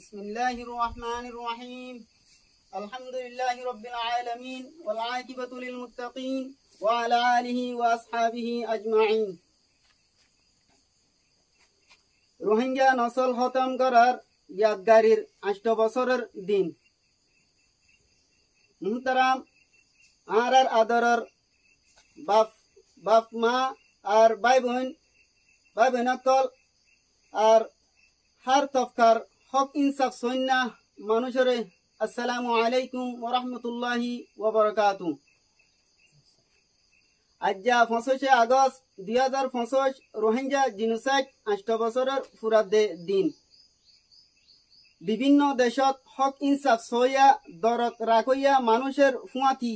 بسم الله الرحمن الرحيم الحمد لله رب العالمين والعاقبة للمتقين وعلى آله وأصحابه أجمعين Rohingya nasal খতম করার ইয়াদগারির 8 বছরের দিন মুহতারাম আর আদরের বাপ মা আর ভাই বোন সকল আর হার তফকার হক ইনসাফ সৈন্য মানুষরে আসসালামু আলাইকুম ওয়া রাহমাতুল্লাহি ওয়া বারাকাতুহু। আজ 25 আগস্ট 2025 রোহিঙ্গা জিনোসাইড 8 বছরের ফুরাদে দিন। বিভিন্ন দেশত হক ইনসাফ সইয়া দরত রাখইয়া মানুষের ফুয়াতি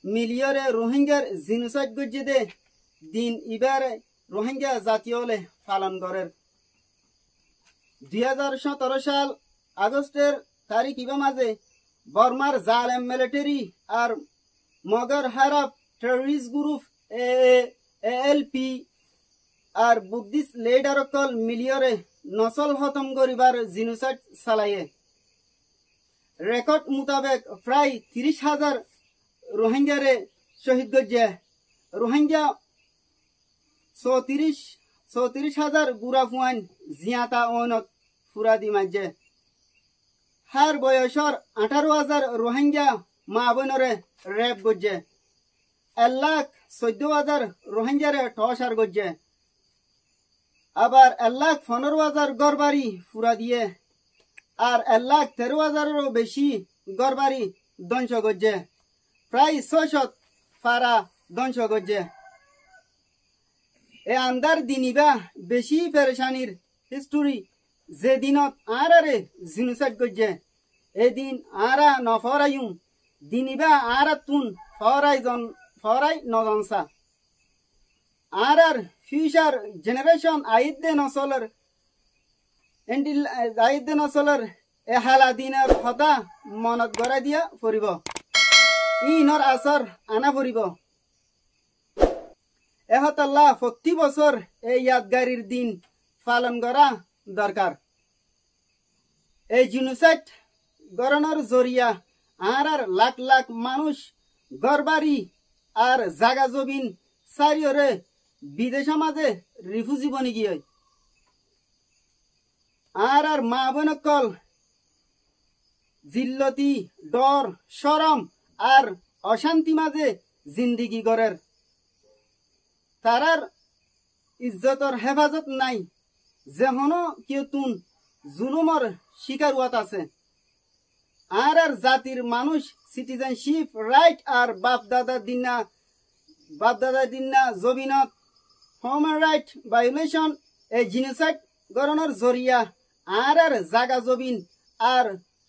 মিলিয়রে রোহিঙ্গার জিনোসাইড গজ্জে দিন ইবারে রোহিঙ্গা জাতীয়লে পালন করের 2017 সাল আগস্টের তারিখ ইবা মাঝে বর্মার জালেম মিলিটারি আর মগর হারাপ টেররিস্ট গ্রুপ ALP আর বুদ্ধিস্ট লিডার কল মিলিয়রে নসল খতম করিবার জিনোসাইড চালায়ে রেকর্ড মোতাবেক প্রায় 30,000 রোহিঙ্গারে শহীদ গজ্জে রোহিঙ্গা 34,000 গুড়া ফুয়ান জিয়াতা অনত ফুরাদি মাঝে হার বয়সর 18,000 রোহিঙ্গা মা বোনরে রেপ গজ্জে 1,14,000 রোহিঙ্গারে টসার গজ্জে আবার 1,15,000 গড়বাড়ি ফুরা দিয়ে আর 1,13,000 বেশি গড়বাড়ি ধ্বংস গজ্জে প্রায় 600 ফারা ধ্বংস গজ্জে এ আন্দার দিনিবা বেশি পেরেশানির হিস্টোরি যে দিনত আরে জিনোসাইড গজ্জে এদিন আরা নফরাইম দিনিবা আরাতুন ফরাই নজনসা আর ফিউচার জেনারেশন আইদে নসলের এ হালা দিনের হতা মনত গড়াই দিয়া ফুরিব ইনর আসর আনা ফুরিব এহতাল্লাহ প্রতি বছর এই ইয়াদগারির দিন পালন করা দরকার। এই জিনোসাইড গড়ানোর জরিয়া আর লাখ লাখ মানুষ গড়বাড়ি আর জাগা জমিন চারিওরে বিদেশ মাঝে রিফিউজি বনি গিয়ে আর মা বোনকল জিল্লতি ডর শরম আর অশান্তি মাঝে জিন্দিগি গড়ের তারার ইজ্জতর হেফাজত নাই যেহনো কেউ তুন জুলুমর শিকার ওয়াত আছে আর জাতির মানুষ সিটিজেনশিপ রাইট আর বাপ দাদা দিনা জমিনত হিউম্যান রাইট ভায়োলেশন এই জিনোসাইড গড়ানোর জরিয়া আর জাগা জমিন আর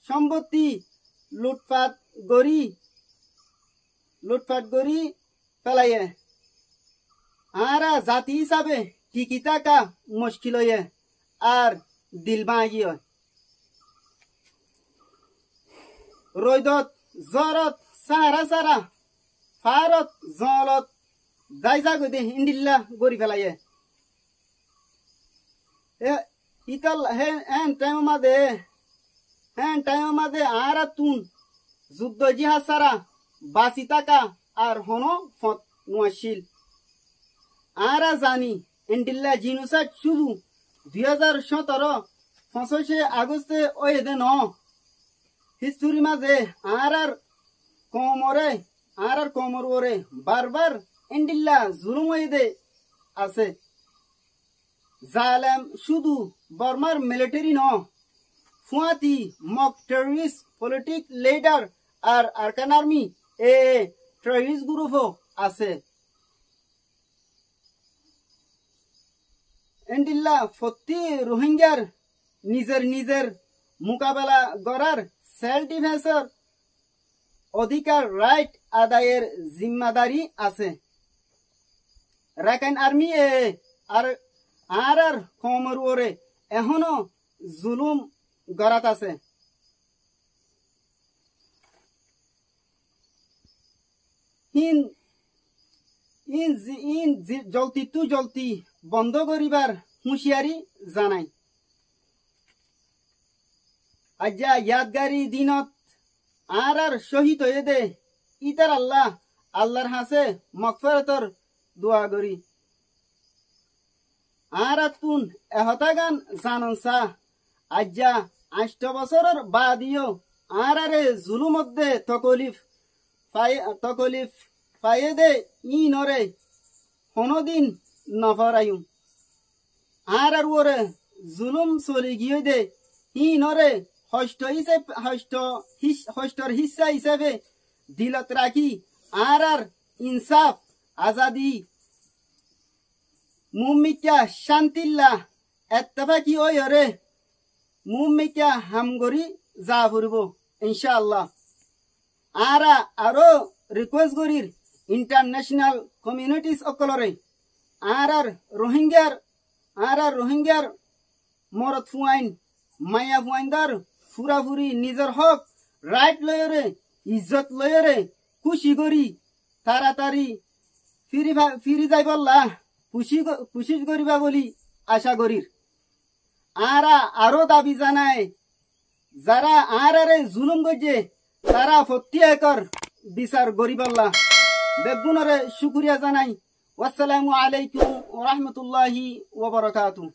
সম্পত্তি লুটপাট গড়ি পেলাইয়ে আর জাতি হিসাবে টিকি থাকা মুশকিল হয়ে আর দিল ভাঙিয়ে রোদত জ্বরত সারা ফারত জলত দাইজা গদে ইন্দিল্লা গড়ি ফেলাইয়ে ইতাল হ্যান টাইম মাদে আর তুন যুদ্ধ জিহাদ সারা বাঁচি থাকা আর হনো ফত নোয়াশিল আর জানি ইন্দিল্লা জিনোসাইড শুধু 2017 25 আগস্টে ওই দেন হিস্টোরি মাঝে আর কমর ওরে বারবার ইন্দিল্লা জুলুম হয়ে আছে জালেম শুধু বর্মার মিলিটারি ন ফুয়াতি মক টেররিস্ট পলিটিক লিডার আর আরকান আর্মি টেররিস্ট গ্রুপও আছে ইন্দিল্লা প্রতি রোহিঙ্গার নিজের মোকাবেলা করার সেলফ ডিফেন্সের অধিকার রাইট আদায়ের জিম্মাদারি আছে রাখাইন আর্মি আর কমর ওরে এখনো জুলুম গড়াত আছে জলতি বন্ধ করিবার হুঁশিয়ারি জানাই আজ্জা ইয়াদগারি দিনত আর শহীদ হয়ে দে ইতার আল্লাহর হাসে মগফিরাতর দোয়া করি আর তুন এহতাগান জানসা আজ্জা 8 বছরের বাদিও আরে জুলুম মধ্যে তকলিফ পায়ে দে ই নরে কোনদিন নফরায়ুম আর ওরে জুলুম চলি গিয়ে দে ই নরে হষ্টর হিসা হিসাবে দিলত রাখি আর ইনসাফ আজাদি মুমিকা শান্তিল্লা এত্তেফাকি ওই রে মুমিকা হামগরি যা ফুরব ইনশাআল্লাহ আরো রিকোয়েস্ট করির ইন্টারন্যাশনাল কমিউনিটিস অকলরে আর রোহিঙ্গার মরদ ফুয়াইন মায়া ফুয়াইন্দার ফুরাফুরি নিজের হক রাইট লয়রে ইজ্জত লয়রে খুশি করি তাড়াতাড়ি ফিরি যাই বললা খুশি করিবা বলি আশা করির আরো দাবি জানায় যারা আরে জুলুম করছে তারা প্রত্যেকর বিচার গরিবাল্লাহ বেগুনরে শুকরিয়া জানাই। আসসালামু আলাইকুম ওয়া রাহমাতুল্লাহি ওয়া বারাকাতুহু।